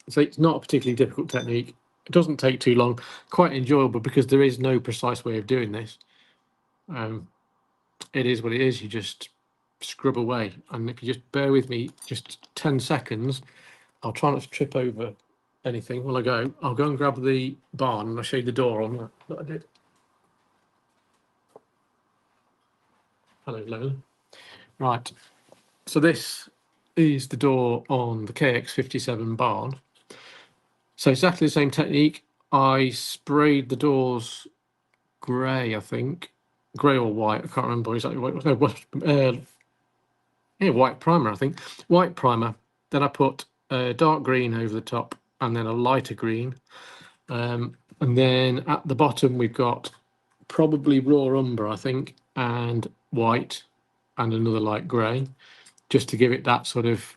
So it's not a particularly difficult technique. It doesn't take too long, quite enjoyable because there is no precise way of doing this. It is what it is. You just scrub away. And if you just bear with me just 10 seconds, I'll try not to trip over anything while I go. I'll go and grab the barn and I'll show you the door on that I did. Hello, Lola. Right. So this is the door on the KX57 barn. So exactly the same technique. I sprayed the doors grey, I think. Grey or white, I can't remember exactly what it was. Yeah, white primer, I think. White primer. Then I put a dark green over the top and then a lighter green. And then at the bottom, we've got probably raw umber, I think, and white and another light grey, just to give it that sort of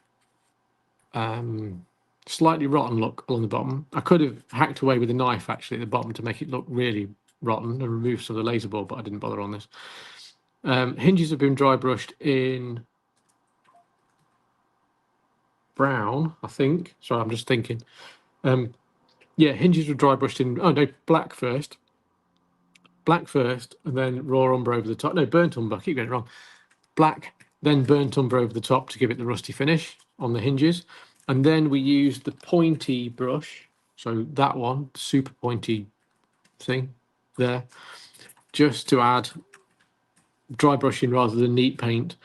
slightly rotten look along the bottom. I could have hacked away with a knife actually at the bottom to make it look really rotten and remove some of the laser board, but I didn't bother on this. Hinges have been dry brushed in brown, I think. Sorry, I'm just thinking. Yeah, hinges were dry brushed in, oh no, black first, and then raw umber over the top. No, burnt umber, I keep getting it wrong. Black, then burnt umber over the top to give it the rusty finish on the hinges. And then we used the pointy brush, so that one, super pointy thing there, just to add dry brushing rather than neat paint.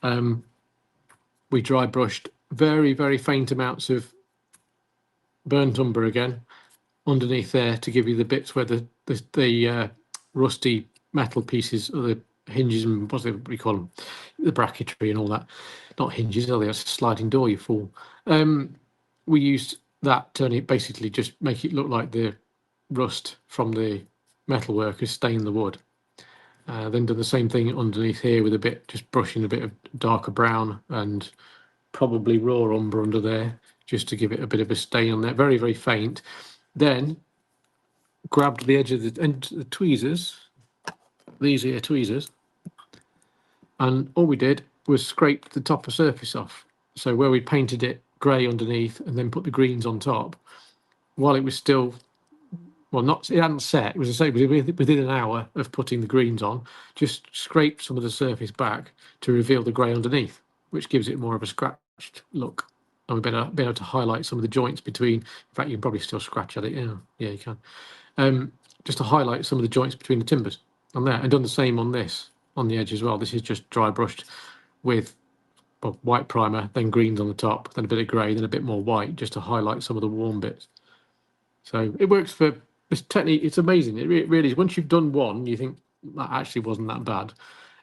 We dry brushed very, very faint amounts of burnt umber again underneath there to give you the bits where the rusty metal pieces of the hinges and what do we call them, the bracketry and all that. Not hinges, are they? That's a sliding door, you fool. We used that to basically just make it look like the rust from the metalwork has stained the wood. Then done the same thing underneath here with a bit, just brushing a bit of darker brown and probably raw umber under there, just to give it a bit of a stain on there, very, very faint. Then grabbed the edge of the tweezers, these here tweezers, and all we did was scrape the top of surface off. So where we painted it grey underneath and then put the greens on top, while it was still, well, not, it hadn't set, it was within an hour of putting the greens on, just scrape some of the surface back to reveal the grey underneath, which gives it more of a scratched look. And we've been able to highlight some of the joints between, in fact, you can probably still scratch at it, yeah, you can. Just to highlight some of the joints between the timbers on there, and done the same on this, on the edge as well. This is just dry brushed with white primer, then greens on the top, then a bit of grey, then a bit more white, just to highlight some of the warm bits. So it works for this technique. It's amazing. It really is. Once you've done one, you think that actually wasn't that bad.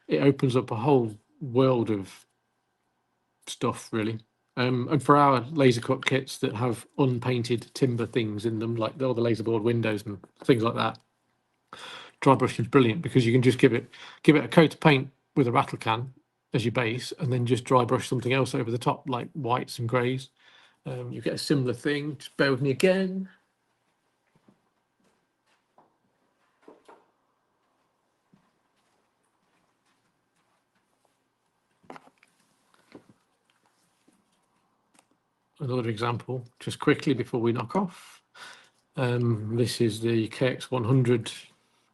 It opens up a whole world of stuff, really. And for our laser cut kits that have unpainted timber things in them, like all the laser board windows and things like that, dry brushing is brilliant because you can just give it a coat of paint with a rattle can as your base, and then just dry brush something else over the top, like whites and greys. You get a similar thing. Just bear with me again. Another example, just quickly before we knock off. This is the KX100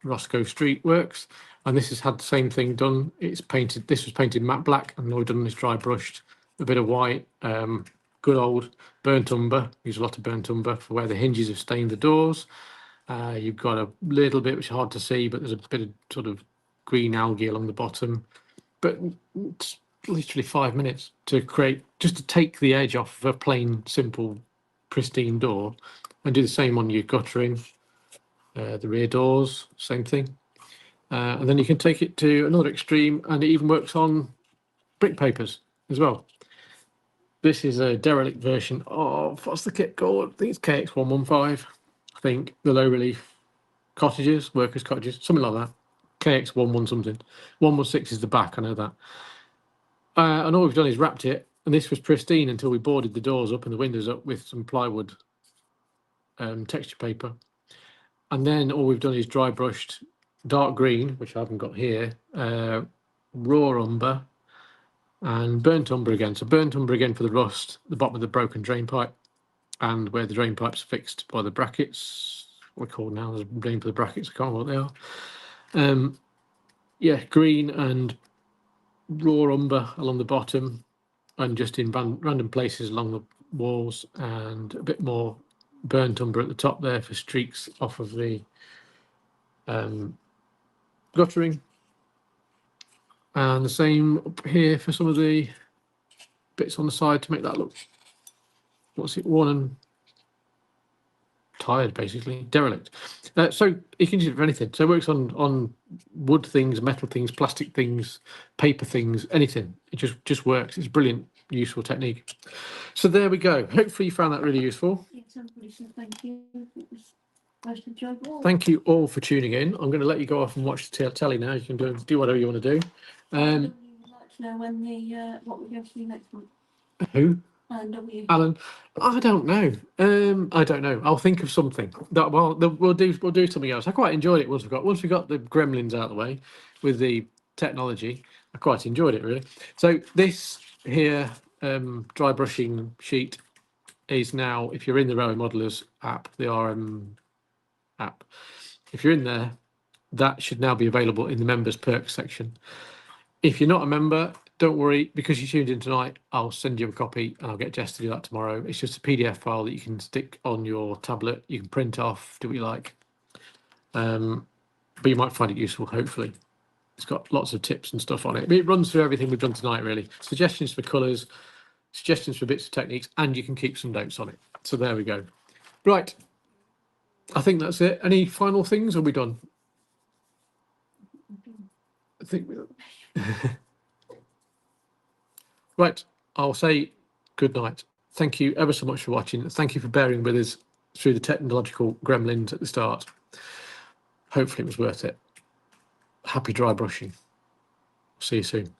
Roscoe Street Works, and this has had the same thing done. It's painted. This was painted matte black, and all we've done is dry brushed a bit of white, good old burnt umber. Use a lot of burnt umber for where the hinges have stained the doors. You've got a little bit which is hard to see, but there's a bit of sort of green algae along the bottom. But it's literally 5 minutes to create, just to take the edge off of a plain, simple, pristine door, and do the same on your guttering, the rear doors, same thing. And then you can take it to another extreme, and it even works on brick papers as well. This is a derelict version of, what's the kit called? I think it's KX115. I think the low relief cottages, workers' cottages, something like that. KX11 something. 116 is the back, I know that. And all we've done is wrapped it, and this was pristine until we boarded the doors up and the windows up with some plywood texture paper. And then all we've done is dry brushed dark green, which I haven't got here, raw umber, and burnt umber again. So burnt umber again for the rust, the bottom of the broken drain pipe, and where the drain pipes are fixed by the brackets. What are called now? There's a name for the brackets. I can't remember what they are. Yeah, green and raw umber along the bottom, and just in random places along the walls, and a bit more burnt umber at the top there for streaks off of the guttering, and the same up here for some of the bits on the side to make that look, what's it, worn and tired, basically, derelict. So you can use it for anything. So it works on wood things, metal things, plastic things, paper things, anything. It just works. It's a brilliant, useful technique. So there we go. Hopefully you found that really useful. Thank you. It was most enjoyable. Thank you all for tuning in. I'm going to let you go off and watch the telly now. You can do whatever you want to do. You would like to know when what we're going to do next month. Who? Alan. I don't know. I don't know. I'll think of something. We'll do something else. I quite enjoyed it once we got the gremlins out of the way with the technology. I quite enjoyed it, really. So this here dry brushing sheet is now, if you're in the Railway Modelers app, the RM app, if you're in there, that should now be available in the members perks section. If you're not a member, don't worry, because you tuned in tonight, I'll send you a copy and I'll get Jess to do that tomorrow. It's just a PDF file that you can stick on your tablet. You can print off, do what you like. But you might find it useful, hopefully. It's got lots of tips and stuff on it. It runs through everything we've done tonight, really. Suggestions for colours, suggestions for bits of techniques, and you can keep some notes on it. So there we go. Right. I think that's it. Any final things, or are we done? I think we're right. I'll say good night. Thank you ever so much for watching. Thank you for bearing with us through the technological gremlins at the start. Hopefully it was worth it. Happy dry brushing. See you soon.